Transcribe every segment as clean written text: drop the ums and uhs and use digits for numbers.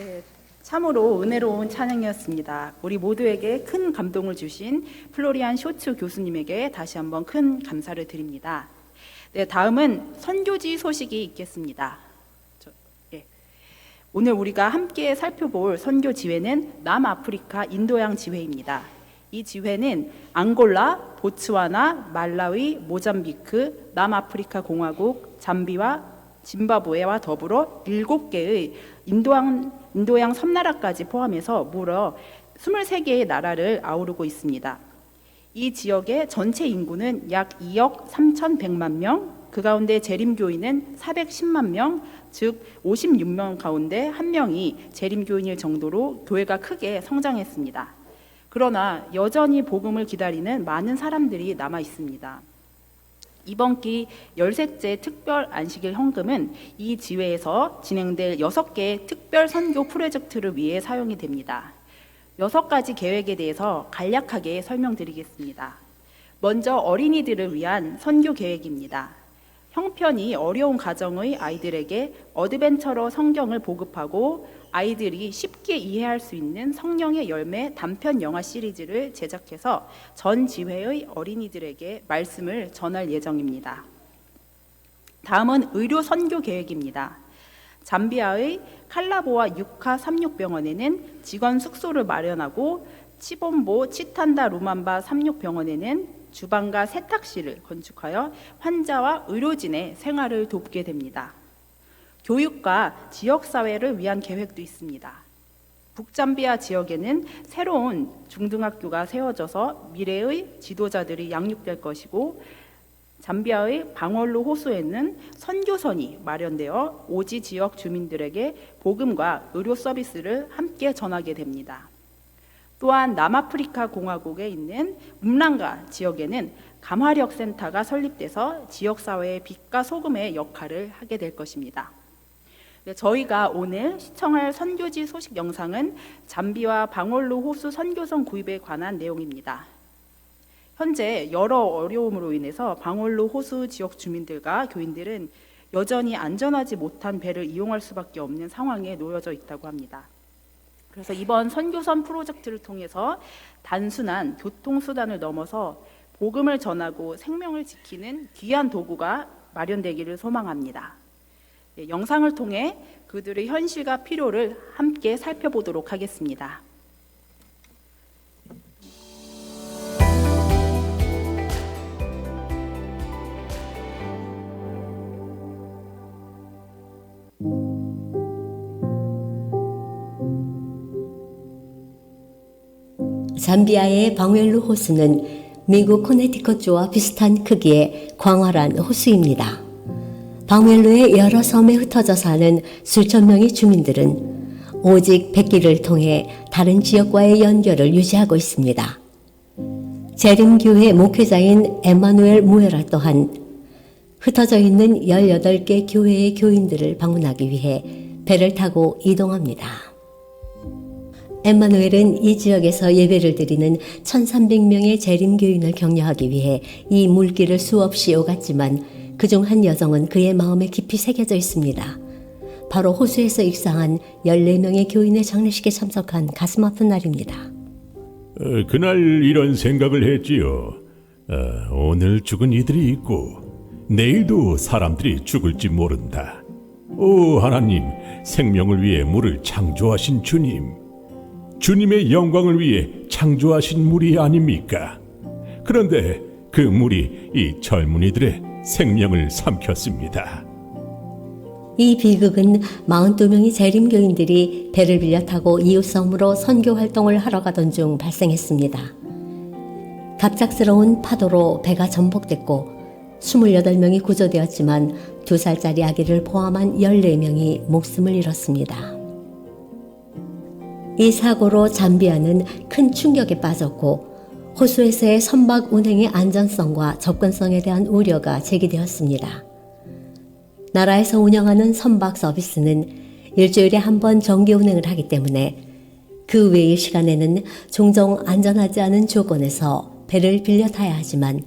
네, 참으로 은혜로운 찬양이었습니다. 우리 모두에게 큰 감동을 주신 플로리안 쇼츠 교수님에게 다시 한번 큰 감사를 드립니다. 네, 다음은 선교지 소식이 있겠습니다. 오늘 우리가 함께 살펴볼 선교 지회는 남아프리카 인도양 지회입니다. 이 지회는 앙골라, 보츠와나, 말라위, 모잠비크, 남아프리카 공화국, 잠비와 짐바브웨와 더불어 7개의 인도양 섬나라까지 포함해서 무려 23개의 나라를 아우르고 있습니다. 이 지역의 전체 인구는 약 2억 3,100만 명, 그 가운데 재림교인은 410만 명, 즉 56명 가운데 1명이 재림교인일 정도로 교회가 크게 성장했습니다. 그러나 여전히 복음을 기다리는 많은 사람들이 남아 있습니다. 이번 기 13째 특별 안식일 헌금은 이 지회에서 진행될 6개의 특별 선교 프로젝트를 위해 사용이 됩니다. 6가지 계획에 대해서 간략하게 설명드리겠습니다. 먼저 어린이들을 위한 선교 계획입니다. 형편이 어려운 가정의 아이들에게 어드벤처러 성경을 보급하고 아이들이 쉽게 이해할 수 있는 성령의 열매 단편 영화 시리즈를 제작해서 전 지회의 어린이들에게 말씀을 전할 예정입니다. 다음은 의료 선교 계획입니다. 잠비아의 칼라보아 유카 삼육병원에는 직원 숙소를 마련하고 치본보 치탄다 루만바 삼육병원에는 주방과 세탁실을 건축하여 환자와 의료진의 생활을 돕게 됩니다. 교육과 지역사회를 위한 계획도 있습니다. 북잠비아 지역에는 새로운 중등학교가 세워져서 미래의 지도자들이 양육될 것이고, 잠비아의 방월루 호수에는 선교선이 마련되어 오지 지역 주민들에게 복음과 의료 서비스를 함께 전하게 됩니다. 또한 남아프리카 공화국에 있는 음랑가 지역에는 감화력 센터가 설립돼서 지역사회의 빛과 소금의 역할을 하게 될 것입니다. 네, 저희가 오늘 시청할 선교지 소식 영상은 잠비와 방월루 호수 선교선 구입에 관한 내용입니다. 현재 여러 어려움으로 인해서 방월루 호수 지역 주민들과 교인들은 여전히 안전하지 못한 배를 이용할 수밖에 없는 상황에 놓여져 있다고 합니다. 그래서 이번 선교선 프로젝트를 통해서 단순한 교통수단을 넘어서 복음을 전하고 생명을 지키는 귀한 도구가 마련되기를 소망합니다. 네, 영상을 통해 그들의 현실과 필요를 함께 살펴보도록 하겠습니다. 잠비아의 방웰루 호수는 미국 코네티컷주와 비슷한 크기의 광활한 호수입니다. 방웰루의 여러 섬에 흩어져 사는 수천 명의 주민들은 오직 백기를 통해 다른 지역과의 연결을 유지하고 있습니다. 재림교회 목회자인 엠마누엘 무에라 또한 흩어져 있는 18개 교회의 교인들을 방문하기 위해 배를 타고 이동합니다. 엠마누엘은 이 지역에서 예배를 드리는 1300명의 재림교인을 격려하기 위해 이 물길을 수없이 오갔지만 그중 한 여정은 그의 마음에 깊이 새겨져 있습니다. 바로 호수에서 입상한 14명의 교인의 장례식에 참석한 가슴 아픈 날입니다. 그날 이런 생각을 했지요. 오늘 죽은 이들이 있고 내일도 사람들이 죽을지 모른다. 오 하나님, 생명을 위해 물을 창조하신 주님, 주님의 영광을 위해 창조하신 물이 아닙니까? 그런데 그 물이 이 젊은이들의 생명을 삼켰습니다. 이 비극은 42명의 재림교인들이 배를 빌려 타고 이웃섬으로 선교 활동을 하러 가던 중 발생했습니다. 갑작스러운 파도로 배가 전복됐고 28명이 구조되었지만 2살짜리 아기를 포함한 14명이 목숨을 잃었습니다. 이 사고로 잠비아는 큰 충격에 빠졌고 호수에서의 선박 운행의 안전성과 접근성에 대한 우려가 제기되었습니다. 나라에서 운영하는 선박 서비스는 일주일에 한 번 정기 운행을 하기 때문에 그 외의 시간에는 종종 안전하지 않은 조건에서 배를 빌려 타야 하지만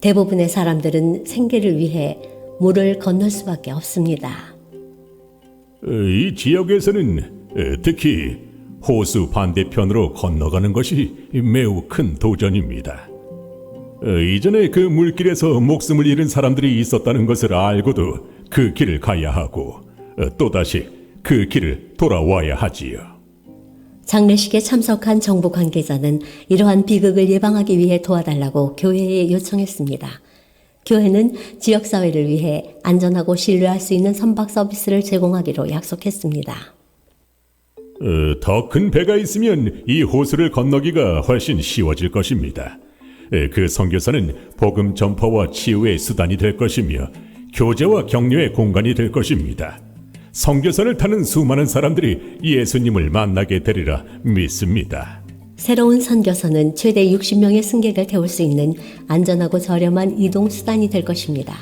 대부분의 사람들은 생계를 위해 물을 건널 수밖에 없습니다. 이 지역에서는 특히 호수 반대편으로 건너가는 것이 매우 큰 도전입니다. 이전에 그 물길에서 목숨을 잃은 사람들이 있었다는 것을 알고도 그 길을 가야 하고 또다시 그 길을 돌아와야 하지요. 장례식에 참석한 정부 관계자는 이러한 비극을 예방하기 위해 도와달라고 교회에 요청했습니다. 교회는 지역사회를 위해 안전하고 신뢰할 수 있는 선박 서비스를 제공하기로 약속했습니다. 더 큰 배가 있으면 이 호수를 건너기가 훨씬 쉬워질 것입니다. 그 선교사는 복음 전파와 치유의 수단이 될 것이며 교제와 격려의 공간이 될 것입니다. 선교선을 타는 수많은 사람들이 예수님을 만나게 되리라 믿습니다. 새로운 선교선은 최대 60명의 승객을 태울 수 있는 안전하고 저렴한 이동 수단이 될 것입니다.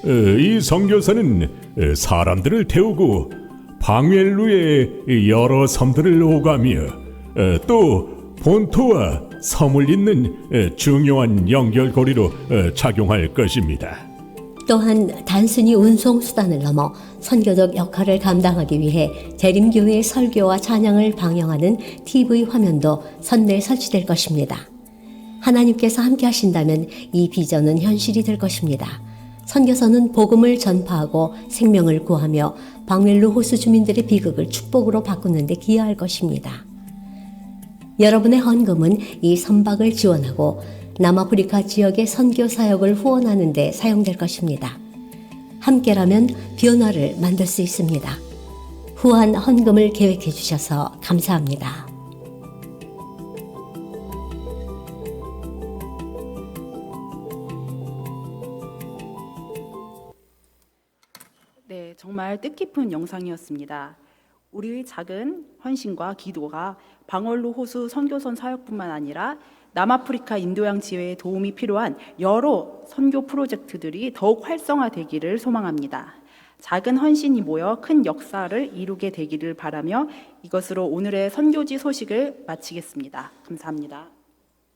이 선교사는 사람들을 태우고 방웰루의 여러 섬들을 오가며 또 본토와 섬을 잇는 중요한 연결고리로 작용할 것입니다. 또한 단순히 운송 수단을 넘어 선교적 역할을 감당하기 위해 재림교회의 설교와 찬양을 방영하는 TV 화면도 선내에 설치될 것입니다. 하나님께서 함께 하신다면 이 비전은 현실이 될 것입니다. 선교사는 복음을 전파하고 생명을 구하며 방웰루 호수 주민들의 비극을 축복으로 바꾸는 데 기여할 것입니다. 여러분의 헌금은 이 선박을 지원하고 남아프리카 지역의 선교 사역을 후원하는 데 사용될 것입니다. 함께라면 변화를 만들 수 있습니다. 후한 헌금을 계획해 주셔서 감사합니다. 네, 정말 뜻깊은 영상이었습니다. 우리의 작은 헌신과 기도가 방월루 호수 선교선 사역뿐만 아니라 남아프리카 인도양 지회에 도움이 필요한 여러 선교 프로젝트들이 더욱 활성화되기를 소망합니다. 작은 헌신이 모여 큰 역사를 이루게 되기를 바라며 이것으로 오늘의 선교지 소식을 마치겠습니다. 감사합니다.